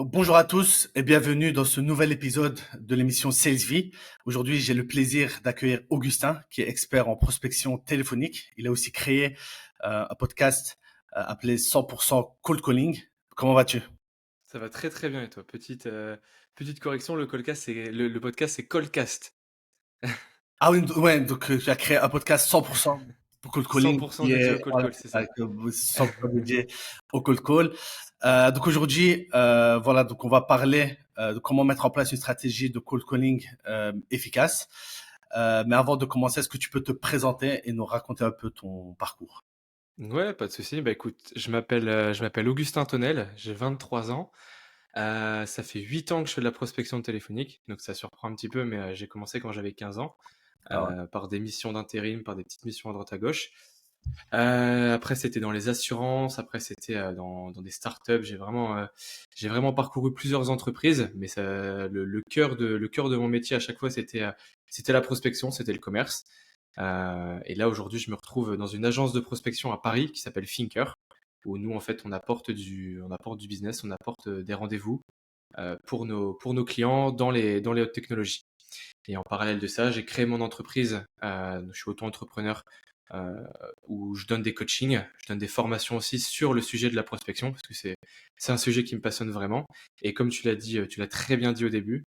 Bonjour à tous et bienvenue dans ce nouvel épisode de l'émission Sales Vie. Aujourd'hui, j'ai le plaisir d'accueillir Augustin, qui est expert en prospection téléphonique. Il a aussi créé un podcast appelé 100% Cold Calling. Comment vas-tu? Ça va très très bien et toi? Petite correction, le callcast c'est le podcast c'est Callcast. Ah oui, ouais, donc tu as créé un podcast 100% pour Cold Calling 100% qui dédié est au call voilà, call, c'est ça. avec 100% dédié au cold call. Donc aujourd'hui, voilà, donc on va parler de comment mettre en place une stratégie de cold calling efficace. Mais avant de commencer, est-ce que tu peux te présenter et nous raconter un peu ton parcours? Ouais, pas de souci. Bah, écoute, je m'appelle Augustin Tonnel, j'ai 23 ans. Ça fait 8 ans que je fais de la prospection téléphonique, donc ça surprend un petit peu, mais j'ai commencé quand j'avais 15 ans, Ah ouais. par des missions d'intérim, par des petites missions à droite à gauche. Après c'était dans les assurances, après c'était, dans des startups. J'ai vraiment parcouru plusieurs entreprises, mais ça le cœur de mon métier à chaque fois c'était la prospection, c'était le commerce. Et là aujourd'hui je me retrouve dans une agence de prospection à Paris qui s'appelle Thinker, où nous en fait on apporte du business, on apporte, des rendez-vous, pour nos clients dans les hautes technologies. Et en parallèle de ça, j'ai créé mon entreprise. Je suis auto-entrepreneur, euh, où je donne des coachings, je donne des formations aussi sur le sujet de la prospection, parce que c'est un sujet qui me passionne vraiment. Et comme tu l'as dit, tu l'as très bien dit au début,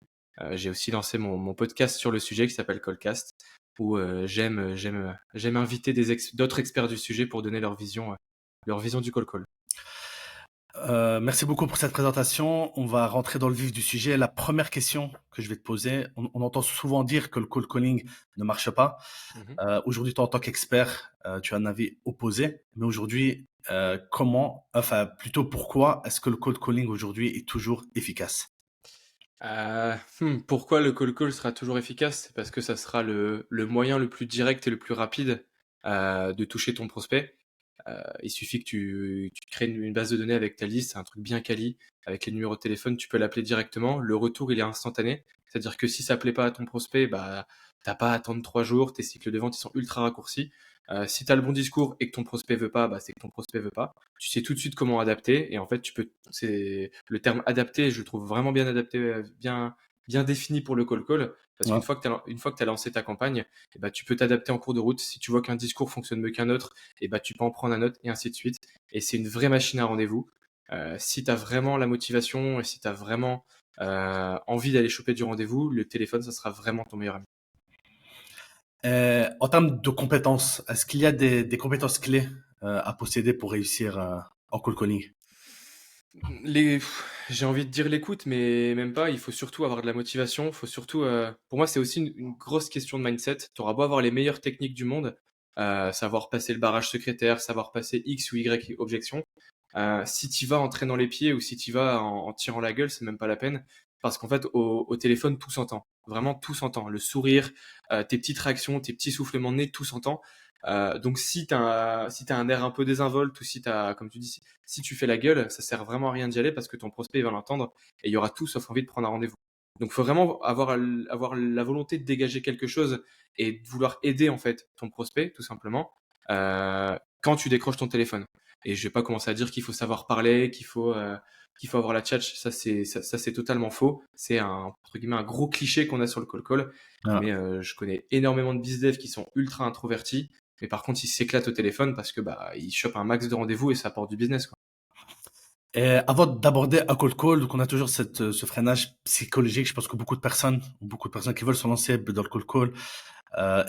j'ai aussi lancé mon podcast sur le sujet qui s'appelle Callcast, où j'aime inviter d'autres experts du sujet pour donner leur vision du call. Merci beaucoup pour cette présentation. On va rentrer dans le vif du sujet. La première question que je vais te poser, on entend souvent dire que le cold calling ne marche pas. Mhm. Aujourd'hui, toi, en tant qu'expert, tu as un avis opposé. Mais aujourd'hui, enfin plutôt pourquoi est-ce que le cold calling aujourd'hui est toujours efficace? Pourquoi le call sera toujours efficace? C'est parce que ça sera le moyen le plus direct et le plus rapide de toucher ton prospect. Il suffit que tu crées une base de données avec ta liste, c'est un truc bien quali, avec les numéros de téléphone, tu peux l'appeler directement. Le retour, il est instantané. C'est-à-dire que si ça plaît pas à ton prospect, bah, t'as pas à attendre 3 jours, tes cycles de vente, ils sont ultra raccourcis. Si tu as le bon discours et que ton prospect veut pas, bah, c'est que ton prospect veut pas. Tu sais tout de suite comment adapter, et en fait, c'est le terme adapté, je le trouve vraiment bien adapté, bien défini pour le call, parce Ouais. une fois que tu as lancé ta campagne, eh bah, tu peux t'adapter en cours de route. Si tu vois qu'un discours fonctionne mieux qu'un autre, et bah, tu peux en prendre un autre, et ainsi de suite. Et c'est une vraie machine à rendez-vous. Si tu as vraiment la motivation et si tu as vraiment envie d'aller choper du rendez-vous, le téléphone, ça sera vraiment ton meilleur ami. En termes de compétences, est-ce qu'il y a des compétences clés à posséder pour réussir en cold calling? J'ai envie de dire l'écoute, mais même pas. Il faut surtout avoir de la motivation. Il faut surtout, pour moi, c'est aussi une grosse question de mindset. Tu auras beau avoir les meilleures techniques du monde, savoir passer le barrage secrétaire, savoir passer X ou Y objection. Si tu vas en traînant les pieds ou si tu vas en tirant la gueule, c'est même pas la peine. Parce qu'en fait, au téléphone, tout s'entend. Vraiment, tout s'entend. Le sourire, tes petites réactions, tes petits soufflements de nez, tout s'entend. Donc si t'as un air un peu désinvolte ou si t'as, comme tu dis, si tu fais la gueule, ça sert vraiment à rien d'y aller parce que ton prospect il va l'entendre et il y aura tout sauf envie de prendre un rendez-vous. Donc, il faut vraiment avoir la volonté de dégager quelque chose et de vouloir aider en fait ton prospect, tout simplement, quand tu décroches ton téléphone. Et je vais pas commencer à dire qu'il faut savoir parler, qu'il faut avoir la tchatch. Ça c'est totalement faux. C'est entre guillemets un gros cliché qu'on a sur le call. Mais je connais énormément de bizdev qui sont ultra introvertis. Mais par contre, ils s'éclatent au téléphone parce que bah ils chopent un max de rendez-vous et ça apporte du business, quoi. Et avant d'aborder un cold call, donc on a toujours ce freinage psychologique. Je pense que beaucoup de personnes qui veulent se lancer dans le cold call.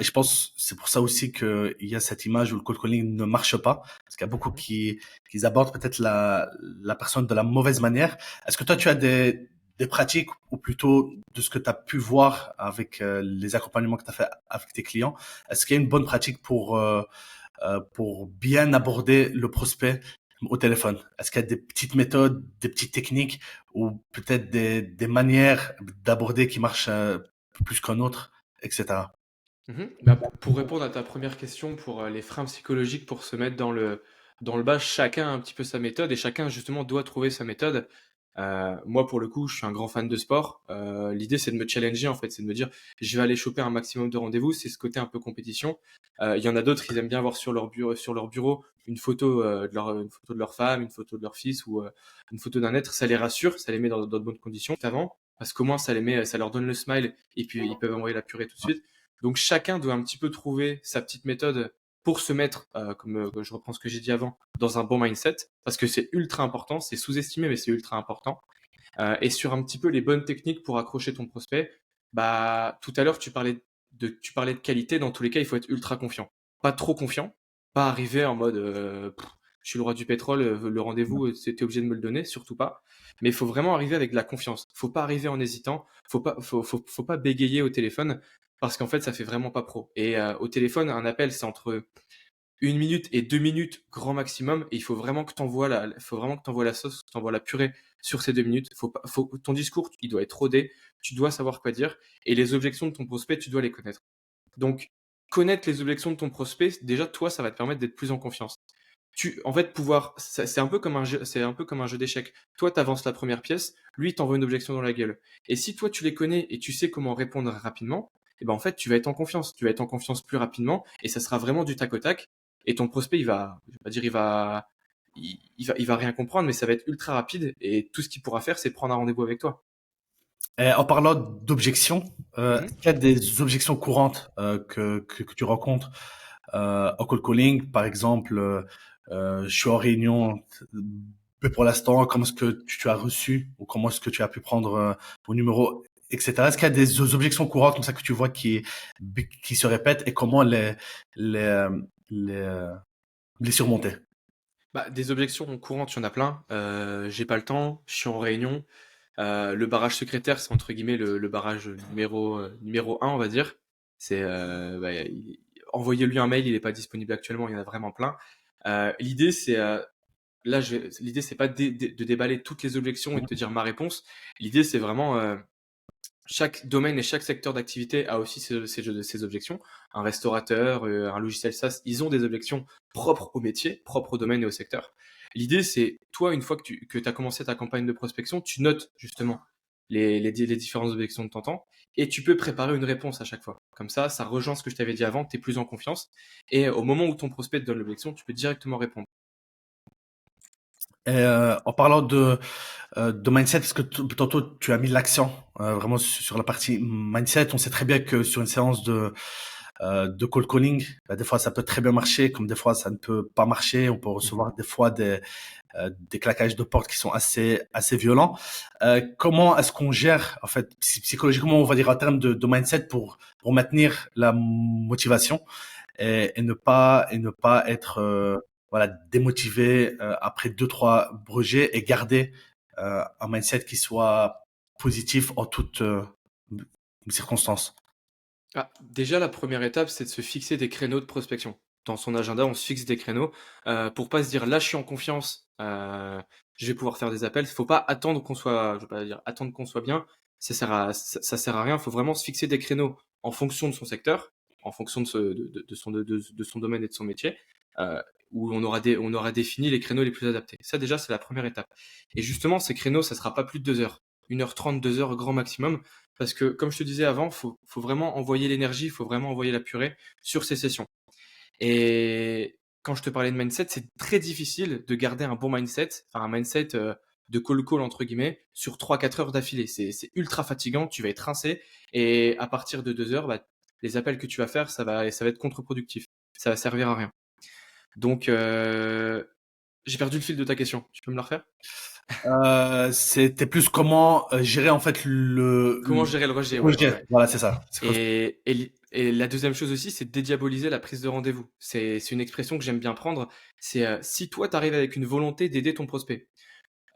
Et je pense c'est pour ça aussi qu'il y a cette image où le cold calling ne marche pas, parce qu'il y a beaucoup Mhm. qui abordent peut-être la personne de la mauvaise manière. Est-ce que toi tu as des pratiques, ou plutôt de ce que tu as pu voir avec les accompagnements que tu as fait avec tes clients, est-ce qu'il y a une bonne pratique pour bien aborder le prospect au téléphone? Est-ce qu'il y a des petites méthodes, des petites techniques ou peut-être des manières d'aborder qui marchent plus qu'un autre, etc. Bah, pour répondre à ta première question, pour les freins psychologiques, pour se mettre dans le bas, chacun a un petit peu sa méthode et chacun justement doit trouver sa méthode. Moi, pour le coup, je suis un grand fan de sport. L'idée, c'est de me challenger, en fait. C'est de me dire, je vais aller choper un maximum de rendez-vous. C'est ce côté un peu compétition. Il y en a d'autres, ils aiment bien avoir sur leur bureau une photo de leur femme, une photo de leur fils ou une photo d'un être. Ça les rassure, ça les met dans de bonnes conditions avant, parce qu'au moins, ça leur donne le smile et puis ils peuvent envoyer la purée tout de suite. Donc, chacun doit un petit peu trouver sa petite méthode pour se mettre, je reprends ce que j'ai dit avant, dans un bon mindset, parce que c'est ultra important, c'est sous-estimé, mais c'est ultra important. Et sur un petit peu les bonnes techniques pour accrocher ton prospect, bah, tout à l'heure, tu parlais de qualité. Dans tous les cas, il faut être ultra confiant. Pas trop confiant, pas arriver en mode, je suis le roi du pétrole, le rendez-vous, t'es obligé de me le donner, surtout pas. Mais il faut vraiment arriver avec de la confiance. Faut pas arriver en hésitant, faut pas bégayer au téléphone, parce qu'en fait, ça fait vraiment pas pro. Et au téléphone, un appel, c'est entre 1 minute et 2 minutes grand maximum. Et il faut vraiment que faut vraiment que t'envoies la sauce, que t'envoies la purée sur ces 2 minutes. Ton discours, il doit être rodé. Tu dois savoir quoi dire. Et les objections de ton prospect, tu dois les connaître. Donc, connaître les objections de ton prospect, déjà, toi, ça va te permettre d'être plus en confiance. En fait, c'est un peu comme un jeu, c'est un peu comme un jeu d'échecs. Toi, t'avances la première pièce, lui, il t'envoie une objection dans la gueule. Et si toi, tu les connais et tu sais comment répondre rapidement, et ben, en fait, tu vas être en confiance. Tu vas être en confiance plus rapidement et ça sera vraiment du tac au tac. Et ton prospect, je vais pas dire, il va rien comprendre, mais ça va être ultra rapide et tout ce qu'il pourra faire, c'est prendre un rendez-vous avec toi. Et en parlant d'objections, Mhm. est-ce qu'il y a des objections courantes que tu rencontres en cold calling, par exemple, je suis en réunion, mais pour l'instant, comment est-ce que tu as reçu ou comment est-ce que tu as pu prendre mon numéro, etc. Est-ce qu'il y a des objections courantes comme ça que tu vois qui se répètent et comment les, les, euh, les surmonter? Bah, des objections courantes, il y en a plein. J'ai pas le temps, je suis en réunion. Le barrage secrétaire, c'est entre guillemets le barrage numéro un, on va dire. C'est envoyez-lui un mail, il n'est pas disponible actuellement, il y en a vraiment plein. L'idée, c'est l'idée, c'est pas de déballer toutes les objections et de te dire ma réponse. L'idée, c'est vraiment chaque domaine et chaque secteur d'activité a aussi ses objections. Un restaurateur, un logiciel SaaS, ils ont des objections propres au métier, propres au domaine et au secteur. L'idée, c'est, toi, une fois que tu as commencé ta campagne de prospection, tu notes justement les différentes objections de ton temps et tu peux préparer une réponse à chaque fois. Comme ça rejoint ce que je t'avais dit avant, tu es plus en confiance. Et au moment où ton prospect te donne l'objection, tu peux directement répondre. Et, en parlant de mindset, parce que tantôt tu as mis l'accent vraiment sur la partie mindset. On sait très bien que sur une séance de cold calling, bah, des fois ça peut très bien marcher, comme des fois ça ne peut pas marcher. On peut recevoir des fois des claquages de porte qui sont assez violents. Comment est-ce qu'on gère en fait psychologiquement, on va dire en termes de mindset pour maintenir la motivation et ne pas être voilà démotivé après deux trois brejets et garder un mindset qui soit positif en toutes circonstances. Ah, déjà, la première étape, c'est de se fixer des créneaux de prospection. Dans son agenda, on se fixe des créneaux pour pas se dire là, je suis en confiance, je vais pouvoir faire des appels. Faut pas attendre qu'on soit, je vais pas dire attendre qu'on soit bien, ça sert à rien. Faut vraiment se fixer des créneaux en fonction de son secteur, en fonction de son domaine et de son métier, euh, où on aura défini les créneaux les plus adaptés. Ça, déjà, c'est la première étape. Et justement, ces créneaux, ça sera pas plus de 2 heures. 1h30, 2 heures grand maximum. Parce que, comme je te disais avant, faut vraiment envoyer l'énergie, faut vraiment envoyer la purée sur ces sessions. Et quand je te parlais de mindset, c'est très difficile de garder un bon mindset, enfin un mindset de call entre guillemets, sur 3 4 heures d'affilée. C'est ultra fatigant, tu vas être rincé, et à partir de 2 heures, bah, les appels que tu vas faire, ça va être contre-productif. Ça va servir à rien. Donc, j'ai perdu le fil de ta question. Tu peux me la refaire? C'était plus comment gérer en fait Comment gérer le rejet? Ouais, ouais, rejet. ouais. Voilà, c'est ça. C'est quoi? Et la deuxième chose aussi, c'est de dédiaboliser la prise de rendez-vous. C'est une expression que j'aime bien prendre. C'est si toi, tu arrives avec une volonté d'aider ton prospect,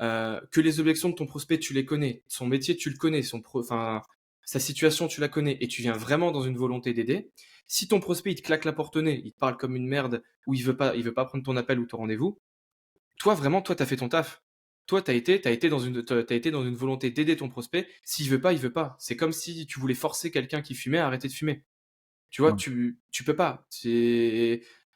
que les objections de ton prospect, tu les connais, son métier, tu le connais, enfin, sa situation, tu la connais, et tu viens vraiment dans une volonté d'aider. Si ton prospect, il te claque la porte au nez, il te parle comme une merde, ou il veut pas prendre ton appel ou ton rendez-vous, toi, vraiment, toi, t'as fait ton taf. Toi, t'as été dans une volonté d'aider ton prospect. S'il veut pas, il veut pas. C'est comme si tu voulais forcer quelqu'un qui fumait à arrêter de fumer. Tu vois, Ouais. tu peux pas.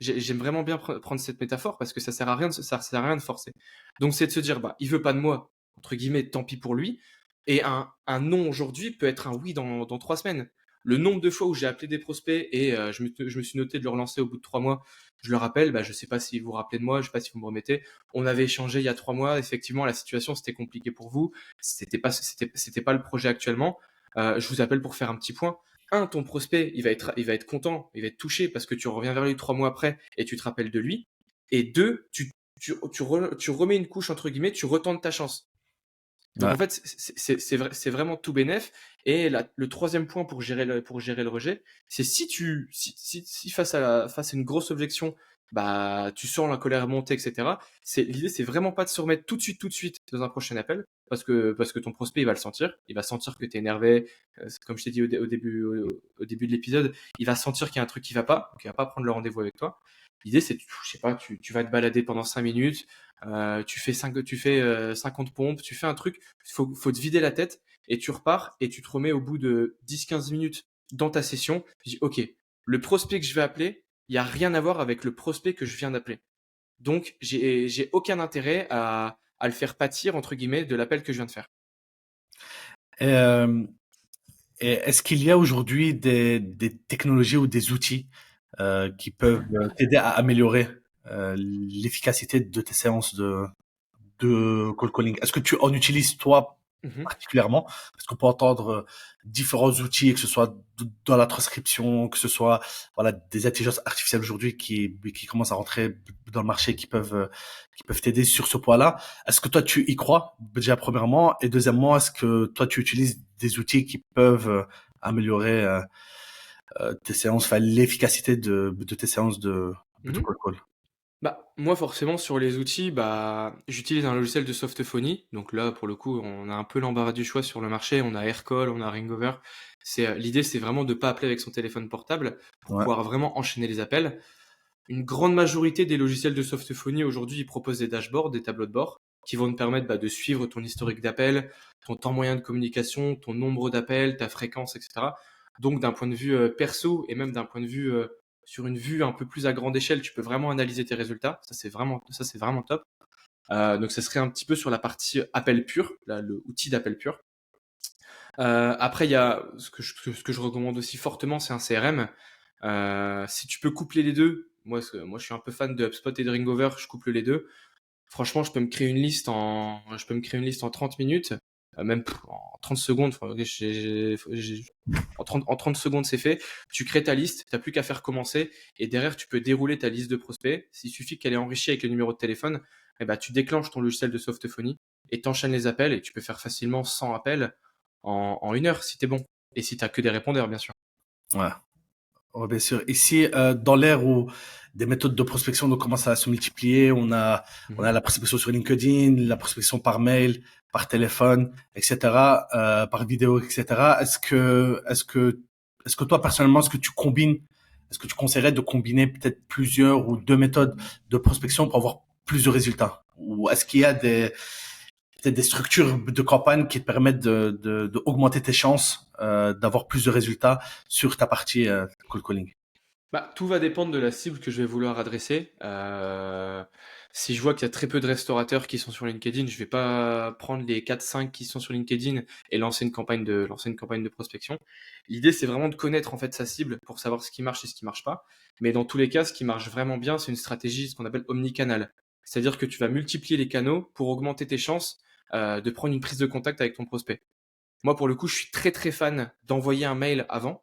J'aime vraiment bien prendre cette métaphore parce que ça sert à rien de forcer. Donc, c'est de se dire, bah, il veut pas de moi. entre guillemets, tant pis pour lui. Et un non aujourd'hui peut être un oui dans 3 semaines. Le nombre de fois où j'ai appelé des prospects et je me suis noté de le relancer au bout de 3 mois, je le rappelle, je sais pas si vous vous rappelez de moi, je sais pas si vous me remettez. On avait échangé il y a 3 mois. Effectivement, la situation c'était compliqué pour vous. C'était pas le projet actuellement. Je vous appelle pour faire un petit point. Ton prospect, il va être content, il va être touché parce que tu reviens vers lui 3 mois après et tu te rappelles de lui. Et deux, tu remets une couche entre guillemets, tu retentes ta chance. Donc Ouais. en fait, c'est vraiment tout bénef. Et le troisième point pour gérer le rejet, c'est si face à une grosse objection, tu sens la colère monter, etc. L'idée, c'est vraiment pas de se remettre tout de suite dans un prochain appel, parce que ton prospect, il va sentir que tu es énervé. Comme je t'ai dit au début de l'épisode, il va sentir qu'il y a un truc qui va pas, donc il va pas prendre le rendez-vous avec toi. L'idée, c'est, je sais pas, tu vas te balader pendant 5 minutes, tu fais 50 pompes, tu fais un truc, faut te vider la tête et tu repars et tu te remets au bout de 10-15 minutes dans ta session. Tu dis, ok, le prospect que je vais appeler, il n'y a rien à voir avec le prospect que je viens d'appeler. Donc, j'ai aucun intérêt à le faire pâtir, entre guillemets, de l'appel que je viens de faire. Et, et est-ce qu'il y a aujourd'hui des technologies ou des outils qui peuvent t'aider à améliorer l'efficacité de tes séances de cold calling? Est-ce que tu en utilises toi Mhm. particulièrement? Parce qu'on peut entendre différents outils, que ce soit dans la transcription, que ce soit voilà des intelligences artificielles aujourd'hui qui commencent à rentrer dans le marché, qui peuvent t'aider sur ce point-là. Est-ce que toi tu y crois déjà premièrement, et deuxièmement, est-ce que toi tu utilises des outils qui peuvent améliorer tes séances, enfin l'efficacité de tes séances de Mhm. cold call? Moi, forcément, sur les outils, j'utilise un logiciel de softphonie. Donc là, pour le coup, on a un peu l'embarras du choix sur le marché. On a Aircall, on a Ringover. L'idée, c'est vraiment de pas appeler avec son téléphone portable pour Ouais. pouvoir vraiment enchaîner les appels. Une grande majorité des logiciels de softphonie aujourd'hui, ils proposent des dashboards, des tableaux de bord qui vont te permettre de suivre ton historique d'appels, ton temps moyen de communication, ton nombre d'appels, ta fréquence, etc. Donc d'un point de vue perso et même d'un point de vue sur une vue un peu plus à grande échelle, tu peux vraiment analyser tes résultats. Ça c'est vraiment top. Donc ça serait un petit peu sur la partie appel pur, là, le outil d'appel pur. Après, il y a ce que je recommande aussi fortement, c'est un CRM. Si tu peux coupler les deux, moi je suis un peu fan de HubSpot et de Ringover, je couple les deux. Franchement, je peux me créer une liste en 30 minutes, même en 30 secondes. Enfin, en 30 secondes, c'est fait. Tu crées ta liste, tu n'as plus qu'à faire commencer. Et derrière, tu peux dérouler ta liste de prospects. Il suffit qu'elle est enrichie avec le numéro de téléphone. Tu déclenches ton logiciel de softphonie et t'enchaînes les appels. Et tu peux faire facilement 100 appels en 1 heure si t'es bon. Et si t'as que des répondeurs, bien sûr. Ouais. Ouais, bien sûr. Ici, dans l'ère où des méthodes de prospection donc, commencent à se multiplier, on a Mhm. la prospection sur LinkedIn, la prospection par mail, par téléphone, etc., par vidéo, etc. Est-ce que toi personnellement, est-ce que tu conseillerais de combiner peut-être plusieurs ou deux méthodes de prospection pour avoir plus de résultats? Ou est-ce qu'il y a peut-être des structures de campagne qui te permettent de augmenter tes chances d'avoir plus de résultats sur ta partie cold calling? Tout va dépendre de la cible que je vais vouloir adresser. Si je vois qu'il y a très peu de restaurateurs qui sont sur LinkedIn, je vais pas prendre les 4-5 qui sont sur LinkedIn et lancer une campagne de prospection. L'idée, c'est vraiment de connaître en fait sa cible pour savoir ce qui marche et ce qui marche pas. Mais dans tous les cas, ce qui marche vraiment bien, c'est une stratégie, ce qu'on appelle omnicanal. C'est-à-dire que tu vas multiplier les canaux pour augmenter tes chances de prendre une prise de contact avec ton prospect. Moi, pour le coup, je suis très très fan d'envoyer un mail avant,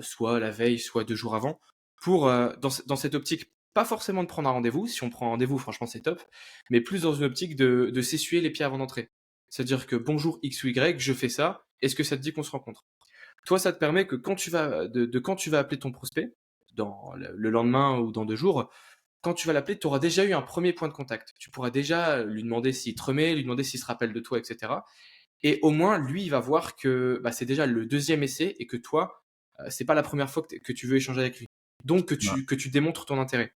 soit la veille, soit 2 jours avant, pour, dans cette optique, pas forcément de prendre un rendez-vous. Si on prend un rendez-vous, franchement, c'est top, mais plus dans une optique de s'essuyer les pieds avant d'entrer. C'est-à-dire que bonjour X ou Y, je fais ça, est-ce que ça te dit qu'on se rencontre? Toi, ça te permet que quand tu vas appeler ton prospect, dans le lendemain ou dans 2 jours, quand tu vas l'appeler, tu auras déjà eu un premier point de contact. Tu pourras déjà lui demander s'il te remet, lui demander s'il se rappelle de toi, etc. Et au moins, lui, il va voir que c'est déjà le deuxième essai et que toi, c'est pas la première fois que tu veux échanger avec lui. Donc, que Ouais. tu démontres ton intérêt.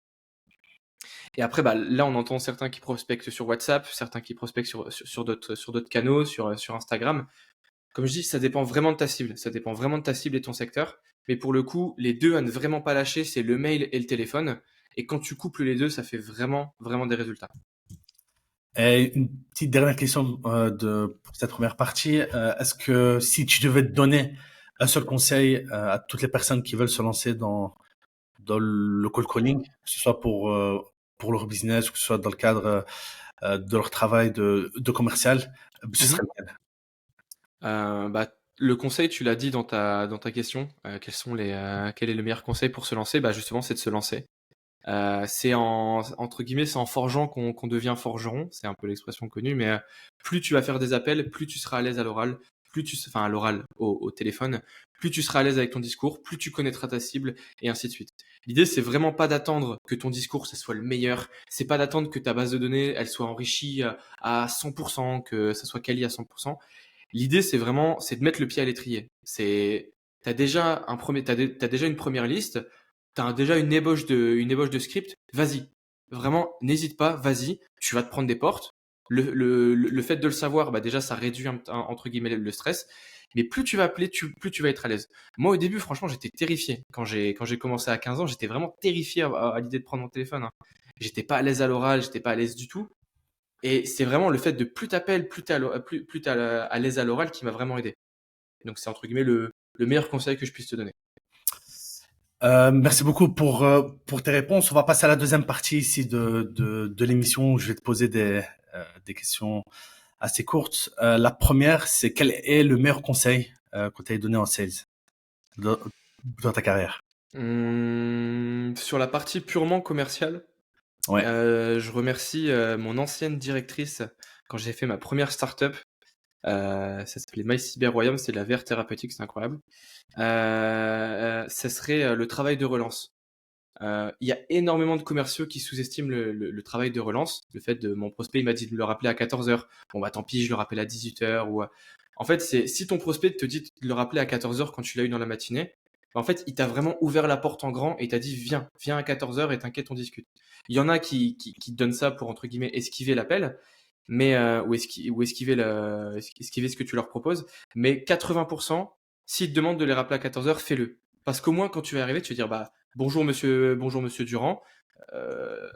Et après, là, on entend certains qui prospectent sur WhatsApp, certains qui prospectent sur d'autres canaux, sur Instagram. Comme je dis, ça dépend vraiment de ta cible. Ça dépend vraiment de ta cible et de ton secteur. Mais pour le coup, les deux à ne vraiment pas lâcher, c'est le mail et le téléphone. Et quand tu couples les deux, ça fait vraiment, vraiment des résultats. Et une petite dernière question pour cette première partie. Est-ce que si tu devais te donner un seul conseil à toutes les personnes qui veulent se lancer dans le cold calling, que ce soit pour leur business ou que ce soit dans le cadre de leur travail de commercial, ce serait Mhm. lequel? Bah, le conseil, tu l'as dit dans ta question, quel est le meilleur conseil pour se lancer? Bah, justement, c'est de se lancer. C'est entre guillemets, c'est en forgeant qu'on devient forgeron. C'est un peu l'expression connue, mais plus tu vas faire des appels, plus tu seras à l'aise à l'oral, enfin à l'oral, au téléphone, plus tu seras à l'aise avec ton discours, plus tu connaîtras ta cible, et ainsi de suite. L'idée, c'est vraiment pas d'attendre que ton discours, ça soit le meilleur. C'est pas d'attendre que ta base de données, elle soit enrichie à 100%, que ça soit quali à 100%. L'idée, c'est de mettre le pied à l'étrier. T'as déjà une première liste, t'as déjà une ébauche de script. Vas-y. Vraiment, n'hésite pas, vas-y. Tu vas te prendre des portes. Le fait de le savoir, bah déjà, ça réduit entre guillemets le stress. Mais plus tu vas appeler, plus tu vas être à l'aise. Moi, au début, franchement, j'étais terrifié. Quand j'ai commencé à 15 ans, j'étais vraiment terrifié à l'idée de prendre mon téléphone, hein. J'étais pas à l'aise à l'oral, j'étais pas à l'aise du tout. Et c'est vraiment le fait de plus t'appelles, plus t'es à l'aise à l'oral qui m'a vraiment aidé. Donc c'est entre guillemets le meilleur conseil que je puisse te donner. Merci beaucoup pour tes réponses. On va passer à la deuxième partie ici de l'émission où je vais te poser des questions assez courtes. La première, c'est quel est le meilleur conseil qu'on t'ait donné en sales dans, dans ta carrière? Sur la partie purement commerciale, Ouais. je remercie mon ancienne directrice quand j'ai fait ma première startup. Ça s'appelait My Cyber Royaume, c'est de la VR thérapeutique, c'est incroyable. Ça serait le travail de relance. Il y a énormément de commerciaux qui sous-estiment le travail de relance. Le fait de mon prospect, il m'a dit de le rappeler à 14 heures. Bon, bah tant pis, je le rappelle à 18 heures. En fait, c'est si ton prospect te dit de le rappeler à 14 heures quand tu l'as eu dans la matinée, bah, en fait, il t'a vraiment ouvert la porte en grand et il t'a dit viens à 14 heures et t'inquiète, on discute. Il y en a qui te donnent ça pour, entre guillemets, esquiver l'appel, ou esquiver ce que tu leur proposes. Mais 80%, s'ils te demandent de les rappeler à 14 heures, fais-le. Parce qu'au moins, quand tu vas arriver, tu vas dire, bah, bonjour monsieur Durand. Euh,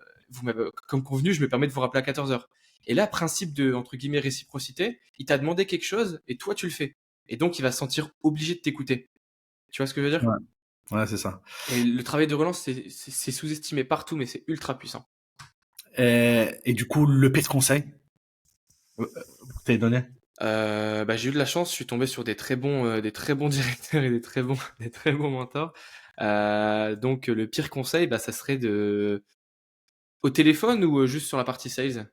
comme convenu, je me permets de vous rappeler à 14 heures. Et là, principe de, entre guillemets, réciprocité, il t'a demandé quelque chose et toi, tu le fais. Et donc, il va se sentir obligé de t'écouter. Tu vois ce que je veux dire? Ouais, ouais, c'est ça. Et le travail de relance, c'est sous-estimé partout, mais c'est ultra puissant. Et du coup, le pire conseil que t'as donné? Bah, j'ai eu de la chance, je suis tombé sur des très bons directeurs et des très bons mentors. Donc, le pire conseil, bah, ça serait au téléphone ou juste sur la partie sales?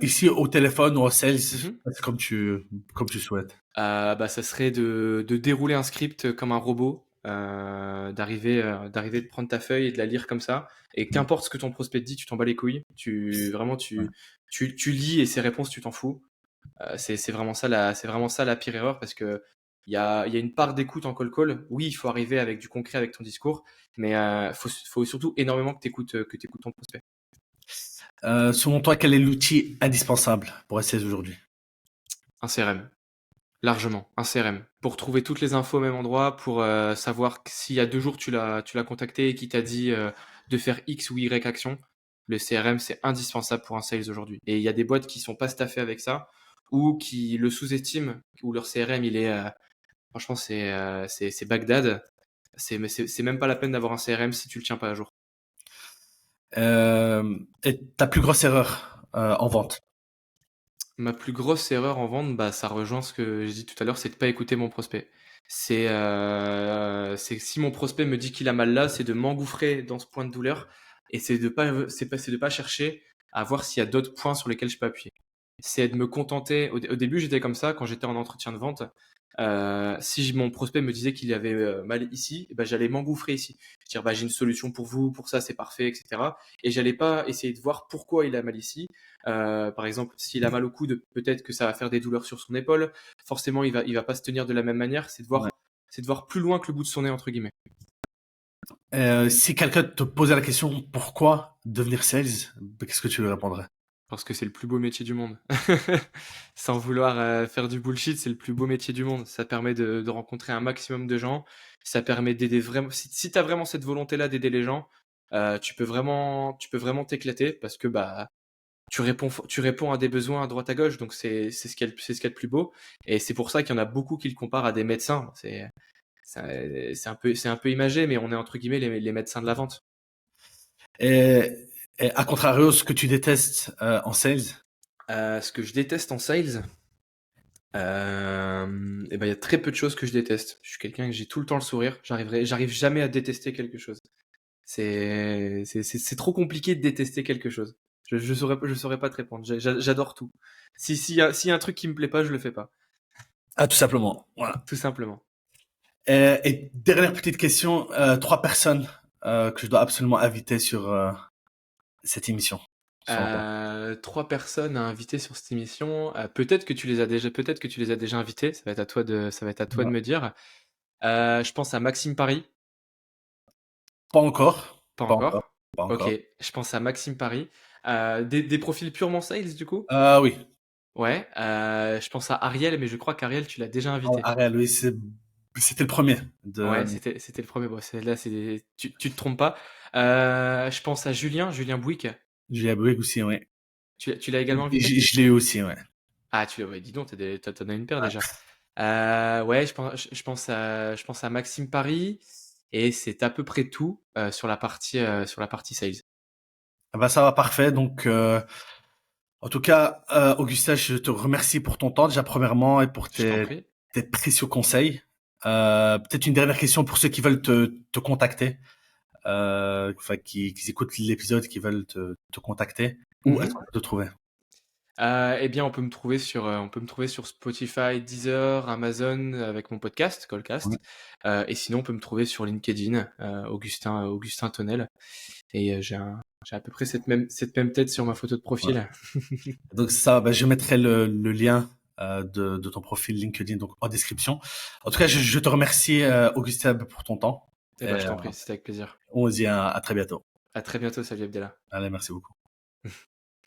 Ici, au téléphone ou au sales, Mhm. c'est comme tu souhaites. Bah, ça serait de dérouler un script comme un robot, d'arriver de prendre ta feuille et de la lire comme ça. Et qu'importe ce que ton prospect te dit, tu t'en bats les couilles. Ouais. Tu lis et ses réponses, tu t'en fous. C'est vraiment ça la pire erreur parce que il y a une part d'écoute en call call. Oui, il faut arriver avec du concret avec ton discours, mais faut surtout énormément que t'écoutes ton prospect. Selon toi, quel est l'outil indispensable pour sales aujourd'hui? Un CRM. Largement, un CRM. Pour trouver toutes les infos au même endroit, pour savoir que s'il y a 2 jours tu l'as contacté et qu'il t'a dit de faire X ou Y action, le CRM c'est indispensable pour un sales aujourd'hui. Et il y a des boîtes qui sont pas staffées avec ça ou qui le sous-estiment, où leur CRM il est, franchement c'est Bagdad. C'est même pas la peine d'avoir un CRM si tu le tiens pas à jour. Et ta plus grosse erreur en vente? Ma plus grosse erreur en vente, bah, ça rejoint ce que j'ai dit tout à l'heure, c'est de pas écouter mon prospect. C'est si mon prospect me dit qu'il a mal là, c'est de m'engouffrer dans ce point de douleur et c'est de pas chercher à voir s'il y a d'autres points sur lesquels je peux appuyer. C'est de me contenter. Au début, j'étais comme ça quand j'étais en entretien de vente. Si mon prospect me disait qu'il avait mal ici, eh ben, j'allais m'engouffrer ici. Dire bah, j'ai une solution pour vous, pour ça c'est parfait, etc. Et j'allais pas essayer de voir pourquoi il a mal ici. Par exemple, s'il a mal au coude, peut-être que ça va faire des douleurs sur son épaule. Forcément, il va pas se tenir de la même manière. Ouais. C'est de voir plus loin que le bout de son nez entre guillemets. Si quelqu'un te posait la question pourquoi devenir sales, qu'est-ce que tu lui répondrais? Parce que c'est le plus beau métier du monde. Sans vouloir faire du bullshit, c'est le plus beau métier du monde. Ça permet de rencontrer un maximum de gens. Ça permet d'aider vraiment. Si tu as vraiment cette volonté-là d'aider les gens, tu peux vraiment t'éclater parce que bah tu réponds à des besoins à droite à gauche, donc c'est ce qu'il y a de plus beau. Et c'est pour ça qu'il y en a beaucoup qui le comparent à des médecins. C'est un peu imagé, mais on est entre guillemets les médecins de la vente. Et, et à contrario, ce que tu détestes en sales? Ce que je déteste en sales, et ben il y a très peu de choses que je déteste. Je suis quelqu'un que j'ai tout le temps le sourire. J'arrive jamais à détester quelque chose. C'est trop compliqué de détester quelque chose. Je saurais pas te répondre. J'adore tout. S'il y a un truc qui me plaît pas, je le fais pas. Ah, tout simplement. Voilà. Tout simplement. Et dernière petite question, 3 personnes que je dois absolument inviter sur cette émission, selon toi. 3 personnes à inviter sur cette émission. Peut-être que tu les as déjà invités. Ça va être à toi de Ouais. me dire. Je pense à Maxime Paris. Pas encore, Pas pas encore, encore. pas Ok. encore. Je pense à Maxime Paris. Des profils purement sales, du coup? Ah oui, Ouais. Je pense à Ariel, mais je crois qu'Ariel, tu l'as déjà invité. Ariel, oui, c'était le premier Ouais, de c'était le premier. Bon, là, tu te trompes pas. Je pense à Julien Bouygues. Julia Bouygues aussi, oui. Tu l'as également invité? Je l'ai eu aussi, ouais. Ah, ouais, dis donc, t'en as une paire déjà. Ouais, je pense à Maxime Paris, et c'est à peu près tout sur la partie sales. Ah bah ça va, parfait. Donc, en tout cas, Augustin, je te remercie pour ton temps déjà premièrement et pour Je t'en prie. tes précieux conseils. Peut-être une dernière question pour ceux qui veulent te contacter, enfin qui écoutent l'épisode, qui veulent te contacter. Où est-ce Mhm. qu'on peut te trouver? Eh bien, on peut me trouver sur Spotify, Deezer, Amazon avec mon podcast, Ouais. Callcast. Et sinon, on peut me trouver sur LinkedIn, Augustin Tonnel. Et j'ai à peu près cette même tête sur ma photo de Ouais. profil. Donc ça, bah, je mettrai le lien de ton profil LinkedIn donc en description. En tout cas, je te remercie Augustin pour ton temps. Eh ben, je t'en prie, c'était avec plaisir. On se dit à très bientôt. À très bientôt, salut Abdallah. Allez, merci beaucoup.